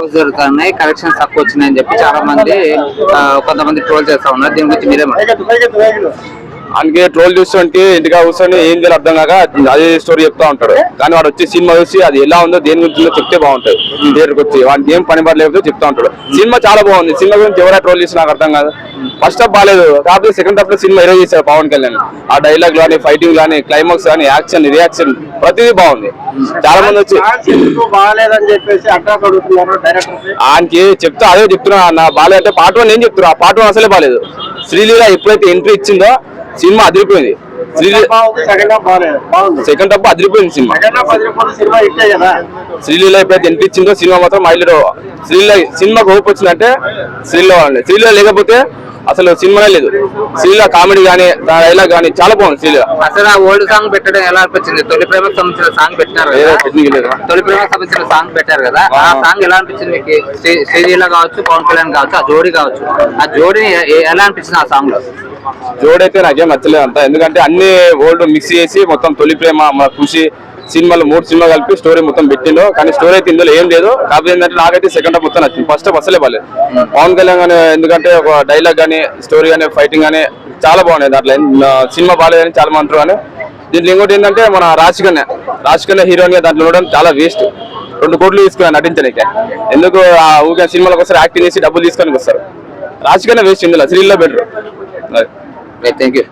Offers జరుగుతున్నాయి, collections తక్కువ వచ్చినాయని చెప్పి చాలా మంది కొంతమంది ట్రోల్ చేస్తా ఉన్నారు. దీని గురించి మీరేమంటారు? అందుకే ట్రోల్ చూస్తుంటే ఇంటిగా కూర్చొని ఏం చేయాలి అర్థం కాక అదే స్టోరీ చెప్తా ఉంటాడు. కానీ వాడు వచ్చి సినిమా చూసి అది ఎలా ఉందో దేని గురించి చెప్తే బాగుంటుంది. థియేటర్కి వచ్చి వాడికి ఏం పని పడలేకపోతే చెప్తా ఉంటాడు. సినిమా చాలా బాగుంది. సినిమా గురించి ఎవరైనా ట్రోల్ చేసి నాకు అర్థం కాదు. ఫస్ట్ హాఫ్ బాగాలేదు, కాకపోతే సెకండ్ హాఫ్ లో సినిమా హీరో చేశారు పవన్ కళ్యాణ్. ఆ డైలాగ్ కానీ, ఫైటింగ్ కానీ, క్లైమాక్స్ కానీ, యాక్షన్, రియాక్షన్ ప్రతిదీ బాగుంది. చాలా మంది వచ్చి బాగాలేదని చెప్పేసి ఆయనకి చెప్తా అదే చెప్తున్నా నా బాగాలేదు అంటే పార్ట్ 1 ఏం చెప్తున్నా. ఆ పార్ట్ 1 అసలే బాగాలేదు. శ్రీలీల ఎప్పుడైతే ఎంట్రీ ఇచ్చిందో సినిమా అదిరిపోయింది. సెకండ్ హాఫ్ అదిరిపోయింది సినిమా. శ్రీలీల ఎప్పుడైతే ఎంట్రీ ఇచ్చిందో సినిమా మాత్రం మైల్లో శ్రీలీల సినిమాకి హోప్ వచ్చిందంటే శ్రీలీల లేకపోతే అసలు సినిమానే లేదు. శ్రీలీల కామెడీ కానీ, డైలాగ్ కానీ చాలా బాగుంది. శ్రీలీల అసలు ఆ ఓల్డ్ సాంగ్ పెట్టడం ఎలా అనిపించింది? తొలి ప్రేమకు సంబంధించిన సాంగ్ పెట్టినారు, తొలి ప్రేమకు సంబంధించిన సాంగ్ పెట్టారు కదా, ఆ సాంగ్ ఎలా అనిపించింది మీకు? శ్రీలీల కావచ్చు, పవన్ కళ్యాణ్ కావచ్చు, ఆ జోడీ కావచ్చు, ఆ జోడీని ఎలా అనిపించింది ఆ సాంగ్ లో? జోడీ అయితే నాకేం నచ్చలేదు అంత. ఎందుకంటే అన్ని ఓల్డ్ మిక్స్ చేసి మొత్తం తొలి ప్రేమ, మన ఖుషి సినిమాలు 3 సినిమాలు కలిపి స్టోరీ మొత్తం పెట్టిండు. కానీ స్టోరీ అయితే ఇందులో ఏం లేదు. కాకపోతే ఏంటంటే నాకైతే సెకండ్ హాఫ్ మొత్తం నచ్చింది. ఫస్ట్ హాఫ్ అసలే బాగాలేదు. పవన్ కళ్యాణ్ కానీ ఎందుకంటే ఒక డైలాగ్ కానీ, స్టోరీ కానీ, ఫైటింగ్ కానీ చాలా బాగున్నాయి. దాంట్లో సినిమా బాగాలేదని చాలా మంది అంటారు. కానీ దీంట్లో ఇంకోటి ఏంటంటే మన రాశికన్య హీరోయిన్ దాంట్లో ఉండడం చాలా వేస్ట్. 2 కోట్లు తీసుకున్నాను నటించడానికి. ఎందుకు ఊరికే సినిమాలకు వస్తారు, యాక్టింగ్ చేసి డబ్బులు తీసుకొని వస్తారు. రాశికన్య వేస్ట్ ఇందులో. శ్రీలీల బెటర్. Thank you.